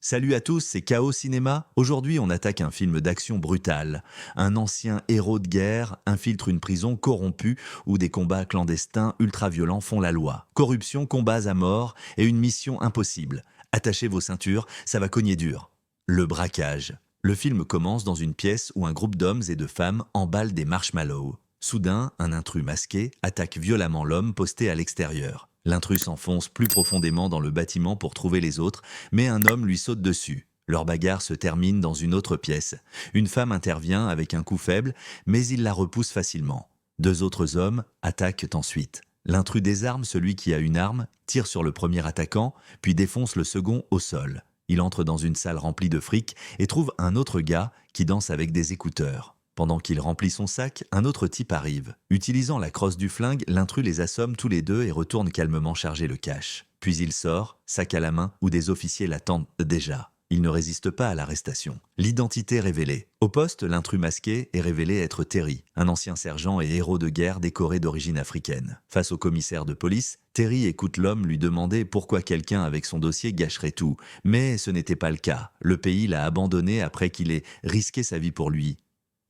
Salut à tous, c'est KO Cinéma. Aujourd'hui, on attaque un film d'action brutal. Un ancien héros de guerre infiltre une prison corrompue où des combats clandestins ultra-violents font la loi. Corruption, combats à mort et une mission impossible. Attachez vos ceintures, ça va cogner dur. Le braquage. Le film commence dans une pièce où un groupe d'hommes et de femmes emballent des marshmallows. Soudain, un intrus masqué attaque violemment l'homme posté à l'extérieur. L'intrus s'enfonce plus profondément dans le bâtiment pour trouver les autres, mais un homme lui saute dessus. Leur bagarre se termine dans une autre pièce. Une femme intervient avec un coup faible, mais il la repousse facilement. Deux autres hommes attaquent ensuite. L'intrus désarme celui qui a une arme, tire sur le premier attaquant, puis défonce le second au sol. Il entre dans une salle remplie de fric et trouve un autre gars qui danse avec des écouteurs. Pendant qu'il remplit son sac, un autre type arrive. Utilisant la crosse du flingue, l'intrus les assomme tous les deux et retourne calmement charger le cash. Puis il sort, sac à la main, où des officiers l'attendent déjà. Il ne résiste pas à l'arrestation. L'identité révélée. Au poste, l'intrus masqué est révélé être Terry, un ancien sergent et héros de guerre décoré d'origine africaine. Face au commissaire de police, Terry écoute l'homme lui demander pourquoi quelqu'un avec son dossier gâcherait tout. Mais ce n'était pas le cas. Le pays l'a abandonné après qu'il ait risqué sa vie pour lui.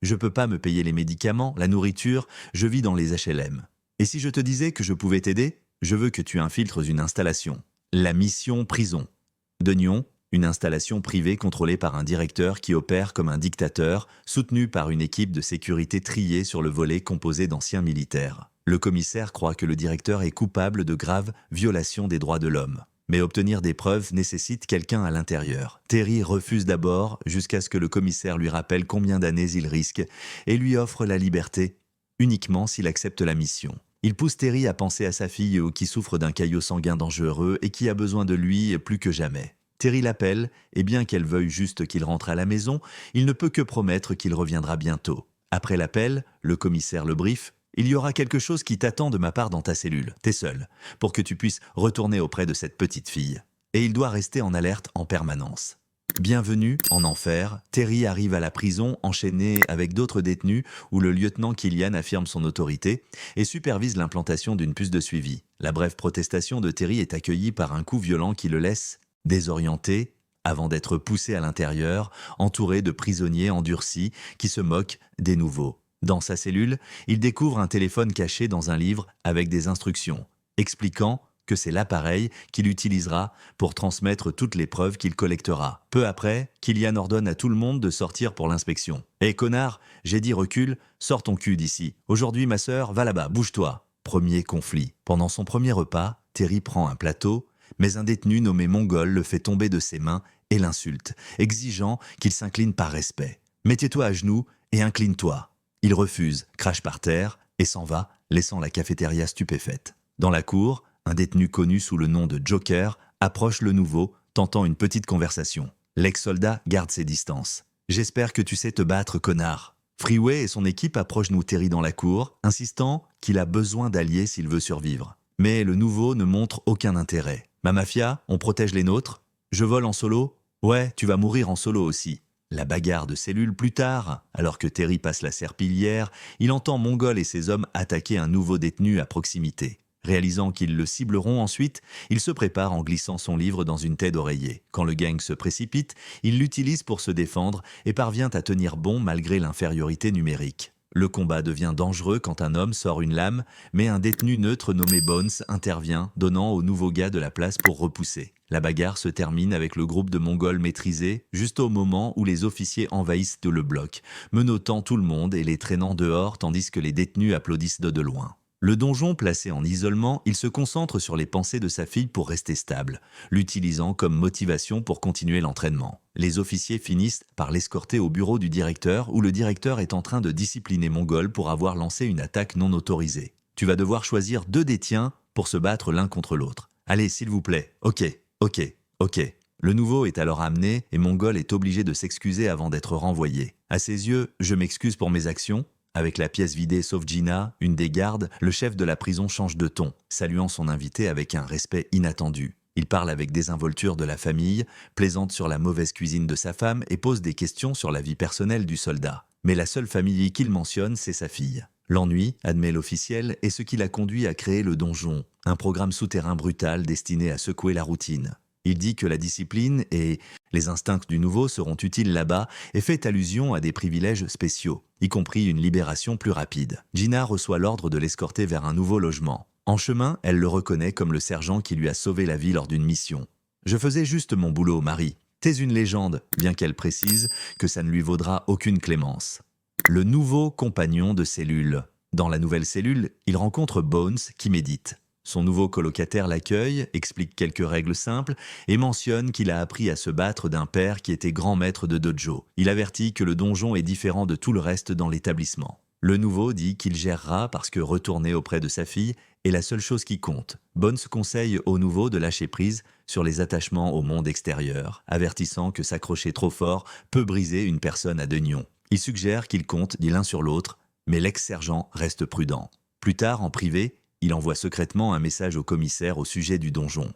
Je peux pas me payer les médicaments, la nourriture, je vis dans les HLM. Et si je te disais que je pouvais t'aider? Je veux que tu infiltres une installation. La mission prison. De Nyon, une installation privée contrôlée par un directeur qui opère comme un dictateur, soutenu par une équipe de sécurité triée sur le volet composé d'anciens militaires. Le commissaire croit que le directeur est coupable de graves violations des droits de l'homme. Mais obtenir des preuves nécessite quelqu'un à l'intérieur. Terry refuse d'abord, jusqu'à ce que le commissaire lui rappelle combien d'années il risque, et lui offre la liberté, uniquement s'il accepte la mission. Il pousse Terry à penser à sa fille qui souffre d'un caillot sanguin dangereux et qui a besoin de lui plus que jamais. Terry l'appelle, et bien qu'elle veuille juste qu'il rentre à la maison, il ne peut que promettre qu'il reviendra bientôt. Après l'appel, le commissaire le briefe. Il y aura quelque chose qui t'attend de ma part dans ta cellule. T'es seul, pour que tu puisses retourner auprès de cette petite fille. Et il doit rester en alerte en permanence. Bienvenue en enfer, Terry arrive à la prison enchaîné avec d'autres détenus où le lieutenant Killian affirme son autorité et supervise l'implantation d'une puce de suivi. La brève protestation de Terry est accueillie par un coup violent qui le laisse désorienté avant d'être poussé à l'intérieur, entouré de prisonniers endurcis qui se moquent des nouveaux. Dans sa cellule, il découvre un téléphone caché dans un livre avec des instructions, expliquant que c'est l'appareil qu'il utilisera pour transmettre toutes les preuves qu'il collectera. Peu après, Killian ordonne à tout le monde de sortir pour l'inspection. « Hé connard, j'ai dit recule, sors ton cul d'ici. Aujourd'hui ma sœur, va là-bas, bouge-toi. » Premier conflit. Pendant son premier repas, Terry prend un plateau, mais un détenu nommé Mongol le fait tomber de ses mains et l'insulte, exigeant qu'il s'incline par respect. « Mets-toi à genoux et incline-toi. » Il refuse, crache par terre et s'en va, laissant la cafétéria stupéfaite. Dans la cour, un détenu connu sous le nom de Joker approche le nouveau, tentant une petite conversation. L'ex-soldat garde ses distances. « J'espère que tu sais te battre, connard. » Freeway et son équipe approchent nous Terry dans la cour, insistant qu'il a besoin d'alliés s'il veut survivre. Mais le nouveau ne montre aucun intérêt. « Ma mafia, on protège les nôtres. Je vole en solo. Ouais, tu vas mourir en solo aussi. » La bagarre de cellule plus tard, alors que Terry passe la serpillière, il entend Mongol et ses hommes attaquer un nouveau détenu à proximité. Réalisant qu'ils le cibleront ensuite, il se prépare en glissant son livre dans une tête d'oreiller. Quand le gang se précipite, il l'utilise pour se défendre et parvient à tenir bon malgré l'infériorité numérique. Le combat devient dangereux quand un homme sort une lame, mais un détenu neutre nommé Bones intervient, donnant au nouveau gars de la place pour repousser. La bagarre se termine avec le groupe de Mongols maîtrisé, juste au moment où les officiers envahissent le bloc, menottant tout le monde et les traînant dehors tandis que les détenus applaudissent de loin. Le donjon placé en isolement, il se concentre sur les pensées de sa fille pour rester stable, l'utilisant comme motivation pour continuer l'entraînement. Les officiers finissent par l'escorter au bureau du directeur où le directeur est en train de discipliner Mongol pour avoir lancé une attaque non autorisée. « Tu vas devoir choisir 2 des tiens pour se battre l'un contre l'autre. Allez, s'il vous plaît. Ok. » Le nouveau est alors amené et Mongol est obligé de s'excuser avant d'être renvoyé. À ses yeux, je m'excuse pour mes actions. Avec la pièce vidée sauf Gina, une des gardes, le chef de la prison change de ton, saluant son invité avec un respect inattendu. Il parle avec désinvolture de la famille, plaisante sur la mauvaise cuisine de sa femme et pose des questions sur la vie personnelle du soldat. Mais la seule famille qu'il mentionne, c'est sa fille. L'ennui, admet l'officiel, est ce qui l'a conduit à créer le donjon, un programme souterrain brutal destiné à secouer la routine. Il dit que la discipline et les instincts du nouveau seront utiles là-bas et fait allusion à des privilèges spéciaux, y compris une libération plus rapide. Gina reçoit l'ordre de l'escorter vers un nouveau logement. En chemin, elle le reconnaît comme le sergent qui lui a sauvé la vie lors d'une mission. « Je faisais juste mon boulot, Marie. T'es une légende », bien qu'elle précise que ça ne lui vaudra aucune clémence. Le nouveau compagnon de cellule. Dans la nouvelle cellule, il rencontre Bones qui médite. Son nouveau colocataire l'accueille, explique quelques règles simples et mentionne qu'il a appris à se battre d'un père qui était grand maître de dojo. Il avertit que le donjon est différent de tout le reste dans l'établissement. Le nouveau dit qu'il gérera parce que retourner auprès de sa fille est la seule chose qui compte. Bones conseille au nouveau de lâcher prise sur les attachements au monde extérieur, avertissant que s'accrocher trop fort peut briser une personne à deux nions. Il suggère qu'ils comptent l'un sur l'autre, mais l'ex-sergent reste prudent. Plus tard, en privé, il envoie secrètement un message au commissaire au sujet du donjon.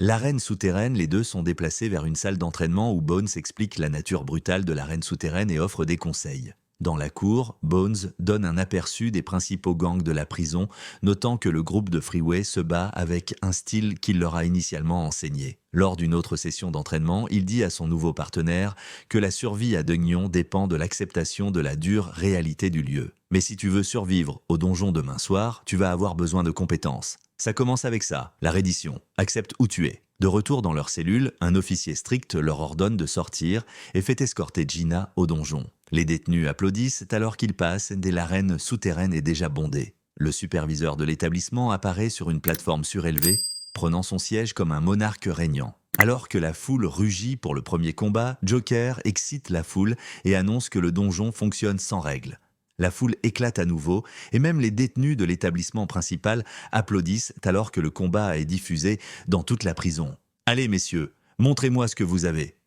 L'arène souterraine, les deux sont déplacés vers une salle d'entraînement où Bones explique la nature brutale de l'arène souterraine et offre des conseils. Dans la cour, Bones donne un aperçu des principaux gangs de la prison, notant que le groupe de Freeway se bat avec un style qu'il leur a initialement enseigné. Lors d'une autre session d'entraînement, il dit à son nouveau partenaire que la survie à Dugnon dépend de l'acceptation de la dure réalité du lieu. Mais si tu veux survivre au donjon demain soir, tu vas avoir besoin de compétences. Ça commence avec ça, la reddition. Accepte où tu es. De retour dans leur cellule, un officier strict leur ordonne de sortir et fait escorter Gina au donjon. Les détenus applaudissent alors qu'ils passent dès l'arène souterraine est déjà bondée. Le superviseur de l'établissement apparaît sur une plateforme surélevée, prenant son siège comme un monarque régnant. Alors que la foule rugit pour le premier combat, Joker excite la foule et annonce que le donjon fonctionne sans règles. La foule éclate à nouveau et même les détenus de l'établissement principal applaudissent alors que le combat est diffusé dans toute la prison. « Allez messieurs, montrez-moi ce que vous avez !»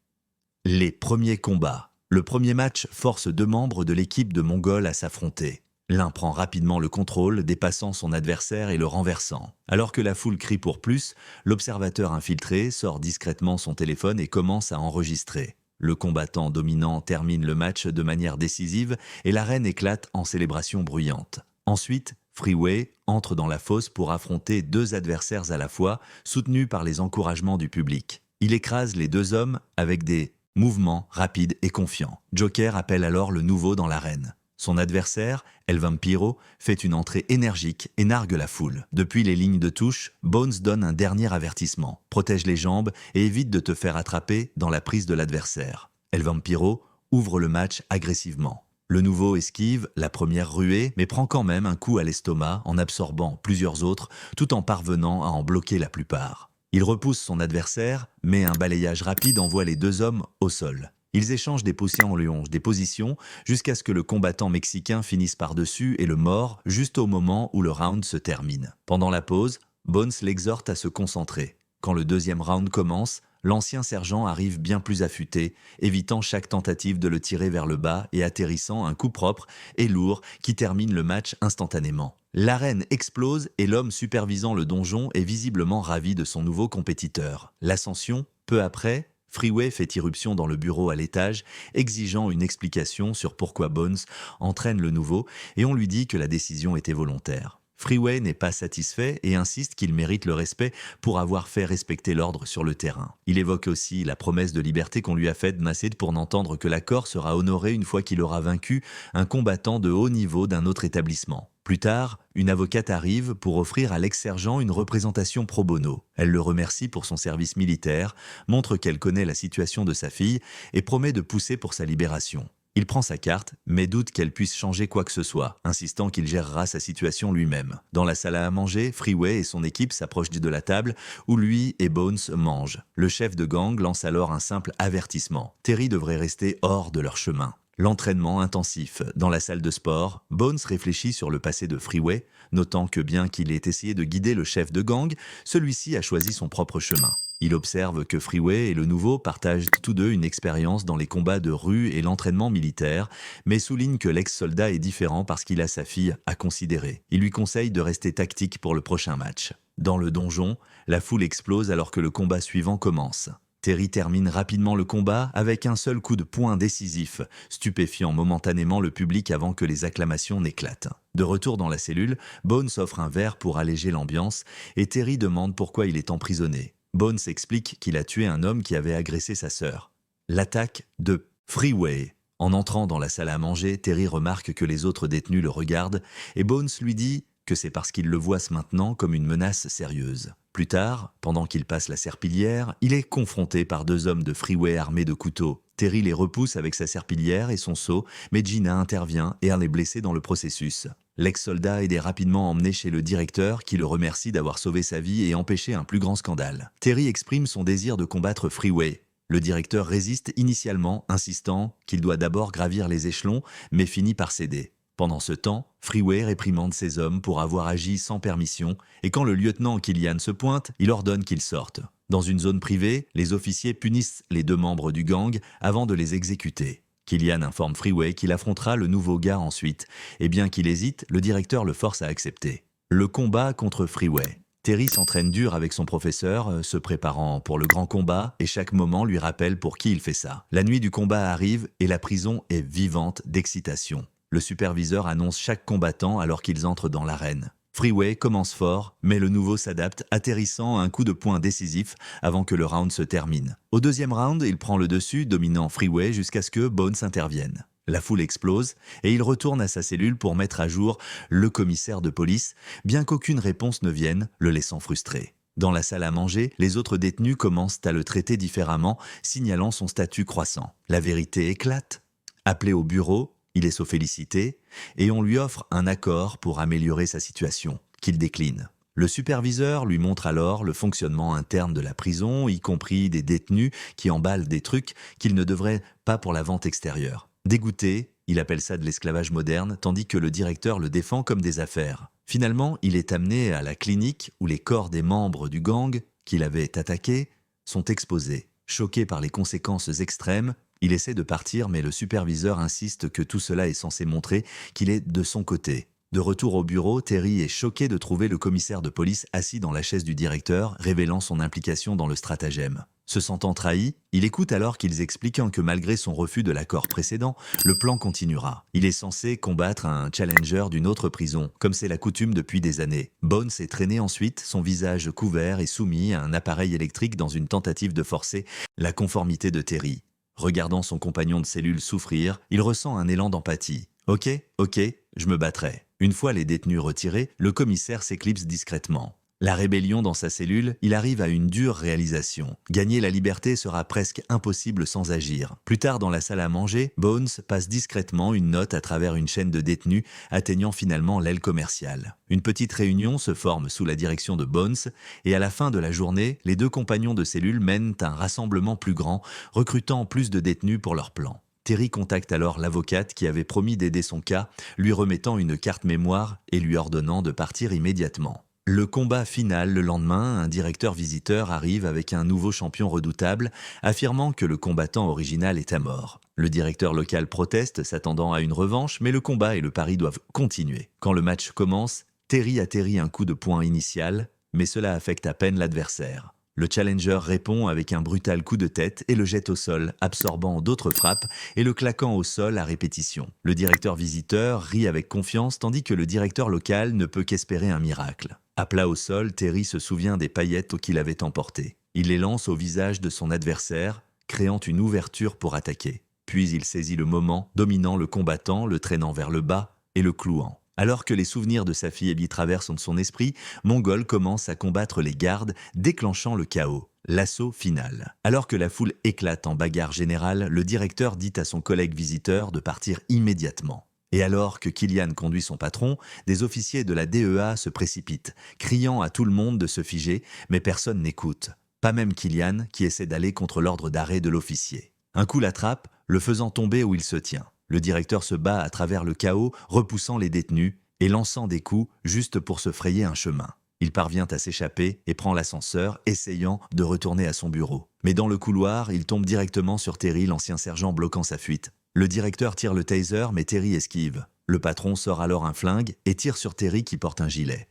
Les premiers combats. Le premier match force deux membres de l'équipe de Mongols à s'affronter. L'un prend rapidement le contrôle, dépassant son adversaire et le renversant. Alors que la foule crie pour plus, l'observateur infiltré sort discrètement son téléphone et commence à enregistrer. Le combattant dominant termine le match de manière décisive et l'arène éclate en célébration bruyante. Ensuite, Freeway entre dans la fosse pour affronter deux adversaires à la fois, soutenus par les encouragements du public. Il écrase les deux hommes avec des mouvements rapides et confiants. Joker appelle alors le nouveau dans l'arène. Son adversaire, El Vampiro, fait une entrée énergique et nargue la foule. Depuis les lignes de touche, Bones donne un dernier avertissement. Protège les jambes et évite de te faire attraper dans la prise de l'adversaire. El Vampiro ouvre le match agressivement. Le nouveau esquive la première ruée, mais prend quand même un coup à l'estomac en absorbant plusieurs autres, tout en parvenant à en bloquer la plupart. Il repousse son adversaire, mais un balayage rapide envoie les deux hommes au sol. Ils échangent des positions jusqu'à ce que le combattant mexicain finisse par-dessus et le mord juste au moment où le round se termine. Pendant la pause, Bones l'exhorte à se concentrer. Quand le deuxième round commence, l'ancien sergent arrive bien plus affûté, évitant chaque tentative de le tirer vers le bas et atterrissant un coup propre et lourd qui termine le match instantanément. L'arène explose et l'homme supervisant le donjon est visiblement ravi de son nouveau compétiteur. L'ascension, peu après, Freeway fait irruption dans le bureau à l'étage, exigeant une explication sur pourquoi Bones entraîne le nouveau et on lui dit que la décision était volontaire. Freeway n'est pas satisfait et insiste qu'il mérite le respect pour avoir fait respecter l'ordre sur le terrain. Il évoque aussi la promesse de liberté qu'on lui a faite Naced pour n'entendre que l'accord sera honoré une fois qu'il aura vaincu un combattant de haut niveau d'un autre établissement. Plus tard, une avocate arrive pour offrir à l'ex-sergent une représentation pro bono. Elle le remercie pour son service militaire, montre qu'elle connaît la situation de sa fille et promet de pousser pour sa libération. Il prend sa carte, mais doute qu'elle puisse changer quoi que ce soit, insistant qu'il gérera sa situation lui-même. Dans la salle à manger, Freeway et son équipe s'approchent de la table où lui et Bones mangent. Le chef de gang lance alors un simple avertissement. Terry devrait rester hors de leur chemin. L'entraînement intensif. Dans la salle de sport, Bones réfléchit sur le passé de Freeway, notant que bien qu'il ait essayé de guider le chef de gang, celui-ci a choisi son propre chemin. Il observe que Freeway et le nouveau partagent tous deux une expérience dans les combats de rue et l'entraînement militaire, mais souligne que l'ex-soldat est différent parce qu'il a sa fille à considérer. Il lui conseille de rester tactique pour le prochain match. Dans le donjon, la foule explose alors que le combat suivant commence. Terry termine rapidement le combat avec un seul coup de poing décisif, stupéfiant momentanément le public avant que les acclamations n'éclatent. De retour dans la cellule, Bones offre un verre pour alléger l'ambiance et Terry demande pourquoi il est emprisonné. Bones explique qu'il a tué un homme qui avait agressé sa sœur. L'attaque de Freeway. En entrant dans la salle à manger, Terry remarque que les autres détenus le regardent et Bones lui dit que c'est parce qu'ils le voient maintenant comme une menace sérieuse. Plus tard, pendant qu'il passe la serpillière, il est confronté par 2 hommes de Freeway armés de couteaux. Terry les repousse avec sa serpillière et son seau, mais Gina intervient et elle est blessée dans le processus. L'ex-soldat est rapidement emmené chez le directeur qui le remercie d'avoir sauvé sa vie et empêché un plus grand scandale. Terry exprime son désir de combattre Freeway. Le directeur résiste initialement, insistant qu'il doit d'abord gravir les échelons, mais finit par céder. Pendant ce temps, Freeway réprimande ses hommes pour avoir agi sans permission, et quand le lieutenant Killian se pointe, il ordonne qu'ils sortent. Dans une zone privée, les officiers punissent les 2 membres du gang avant de les exécuter. Killian informe Freeway qu'il affrontera le nouveau gars ensuite, et bien qu'il hésite, le directeur le force à accepter. Le combat contre Freeway. Terry s'entraîne dur avec son professeur, se préparant pour le grand combat, et chaque moment lui rappelle pour qui il fait ça. La nuit du combat arrive et la prison est vivante d'excitation. Le superviseur annonce chaque combattant alors qu'ils entrent dans l'arène. Freeway commence fort, mais le nouveau s'adapte, atterrissant à un coup de poing décisif avant que le round se termine. Au 2e round, il prend le dessus, dominant Freeway jusqu'à ce que Bones intervienne. La foule explose et il retourne à sa cellule pour mettre à jour le commissaire de police, bien qu'aucune réponse ne vienne, le laissant frustré. Dans la salle à manger, les autres détenus commencent à le traiter différemment, signalant son statut croissant. La vérité éclate. Appelé au bureau, il est félicité et on lui offre un accord pour améliorer sa situation, qu'il décline. Le superviseur lui montre alors le fonctionnement interne de la prison, y compris des détenus qui emballent des trucs qu'ils ne devraient pas pour la vente extérieure. Dégoûté, il appelle ça de l'esclavage moderne, tandis que le directeur le défend comme des affaires. Finalement, il est amené à la clinique où les corps des membres du gang qu'il avait attaqués sont exposés. Choqué par les conséquences extrêmes, il essaie de partir, mais le superviseur insiste que tout cela est censé montrer qu'il est de son côté. De retour au bureau, Terry est choqué de trouver le commissaire de police assis dans la chaise du directeur, révélant son implication dans le stratagème. Se sentant trahi, il écoute alors qu'ils expliquent que malgré son refus de l'accord précédent, le plan continuera. Il est censé combattre un challenger d'une autre prison, comme c'est la coutume depuis des années. Bones est traîné ensuite, son visage couvert et soumis à un appareil électrique dans une tentative de forcer la conformité de Terry. Regardant son compagnon de cellule souffrir, il ressent un élan d'empathie. Ok, je me battrai. Une fois les détenus retirés, le commissaire s'éclipse discrètement. La rébellion dans sa cellule, il arrive à une dure réalisation. Gagner la liberté sera presque impossible sans agir. Plus tard dans la salle à manger, Bones passe discrètement une note à travers une chaîne de détenus, atteignant finalement l'aile commerciale. Une petite réunion se forme sous la direction de Bones, et à la fin de la journée, les 2 compagnons de cellule mènent un rassemblement plus grand, recrutant plus de détenus pour leur plan. Terry contacte alors l'avocate qui avait promis d'aider son cas, lui remettant une carte mémoire et lui ordonnant de partir immédiatement. Le combat final le lendemain, un directeur visiteur arrive avec un nouveau champion redoutable, affirmant que le combattant original est à mort. Le directeur local proteste, s'attendant à une revanche, mais le combat et le pari doivent continuer. Quand le match commence, Terry atterrit un coup de poing initial, mais cela affecte à peine l'adversaire. Le challenger répond avec un brutal coup de tête et le jette au sol, absorbant d'autres frappes et le claquant au sol à répétition. Le directeur visiteur rit avec confiance tandis que le directeur local ne peut qu'espérer un miracle. À plat au sol, Terry se souvient des paillettes qu'il avait emportées. Il les lance au visage de son adversaire, créant une ouverture pour attaquer. Puis il saisit le moment, dominant le combattant, le traînant vers le bas et le clouant. Alors que les souvenirs de sa fille traversent son esprit, Mongol commence à combattre les gardes, déclenchant le chaos. L'assaut final. Alors que la foule éclate en bagarre générale, le directeur dit à son collègue visiteur de partir immédiatement. Et alors que Killian conduit son patron, des officiers de la DEA se précipitent, criant à tout le monde de se figer, mais personne n'écoute. Pas même Killian, qui essaie d'aller contre l'ordre d'arrêt de l'officier. Un coup l'attrape, le faisant tomber où il se tient. Le directeur se bat à travers le chaos, repoussant les détenus et lançant des coups juste pour se frayer un chemin. Il parvient à s'échapper et prend l'ascenseur, essayant de retourner à son bureau. Mais dans le couloir, il tombe directement sur Terry, l'ancien sergent bloquant sa fuite. Le directeur tire le taser, mais Terry esquive. Le patron sort alors un flingue et tire sur Terry qui porte un gilet.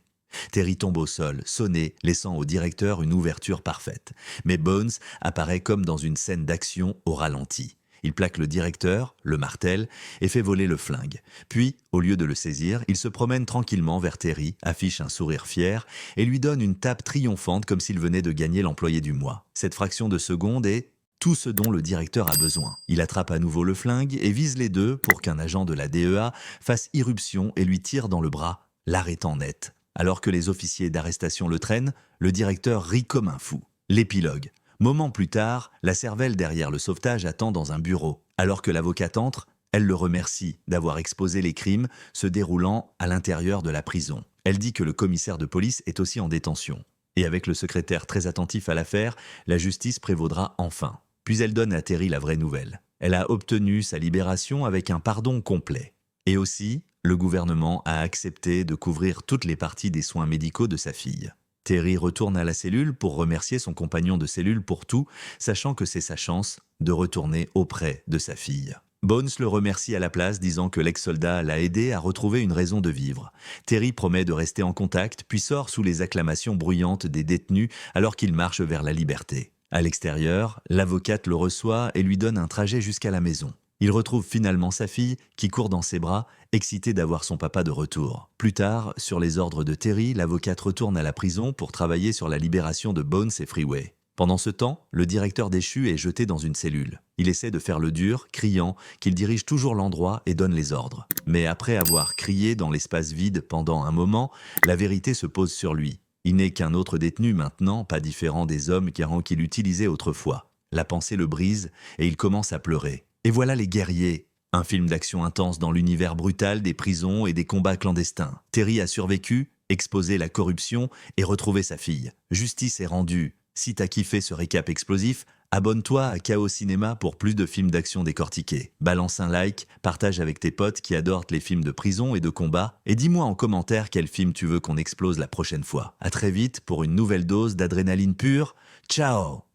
Terry tombe au sol, sonné, laissant au directeur une ouverture parfaite. Mais Bones apparaît comme dans une scène d'action au ralenti. Il plaque le directeur, le martèle, et fait voler le flingue. Puis, au lieu de le saisir, il se promène tranquillement vers Terry, affiche un sourire fier, et lui donne une tape triomphante comme s'il venait de gagner l'employé du mois. Cette fraction de seconde est tout ce dont le directeur a besoin. Il attrape à nouveau le flingue et vise les deux pour qu'un agent de la DEA fasse irruption et lui tire dans le bras, l'arrêtant net. Alors que les officiers d'arrestation le traînent, le directeur rit comme un fou. L'épilogue. Moment plus tard, la cervelle derrière le sauvetage attend dans un bureau. Alors que l'avocate entre, elle le remercie d'avoir exposé les crimes se déroulant à l'intérieur de la prison. Elle dit que le commissaire de police est aussi en détention. Et avec le secrétaire très attentif à l'affaire, la justice prévaudra enfin. Puis elle donne à Terry la vraie nouvelle. Elle a obtenu sa libération avec un pardon complet. Et aussi, le gouvernement a accepté de couvrir toutes les parties des soins médicaux de sa fille. Terry retourne à la cellule pour remercier son compagnon de cellule pour tout, sachant que c'est sa chance de retourner auprès de sa fille. Bones le remercie à la place, disant que l'ex-soldat l'a aidé à retrouver une raison de vivre. Terry promet de rester en contact, puis sort sous les acclamations bruyantes des détenus alors qu'il marche vers la liberté. À l'extérieur, l'avocate le reçoit et lui donne un trajet jusqu'à la maison. Il retrouve finalement sa fille, qui court dans ses bras, excitée d'avoir son papa de retour. Plus tard, sur les ordres de Terry, l'avocate retourne à la prison pour travailler sur la libération de Bones et Freeway. Pendant ce temps, le directeur déchu est jeté dans une cellule. Il essaie de faire le dur, criant qu'il dirige toujours l'endroit et donne les ordres. Mais après avoir crié dans l'espace vide pendant un moment, la vérité se pose sur lui. Il n'est qu'un autre détenu maintenant, pas différent des hommes qu'il utilisait autrefois. La pensée le brise et il commence à pleurer. Et voilà les guerriers. Un film d'action intense dans l'univers brutal des prisons et des combats clandestins. Terry a survécu, exposé la corruption et retrouvé sa fille. Justice est rendue. Si t'as kiffé ce récap explosif, abonne-toi à Chaos Cinéma pour plus de films d'action décortiqués. Balance un like, partage avec tes potes qui adorent les films de prison et de combat, et dis-moi en commentaire quel film tu veux qu'on explose la prochaine fois. À très vite pour une nouvelle dose d'adrénaline pure. Ciao!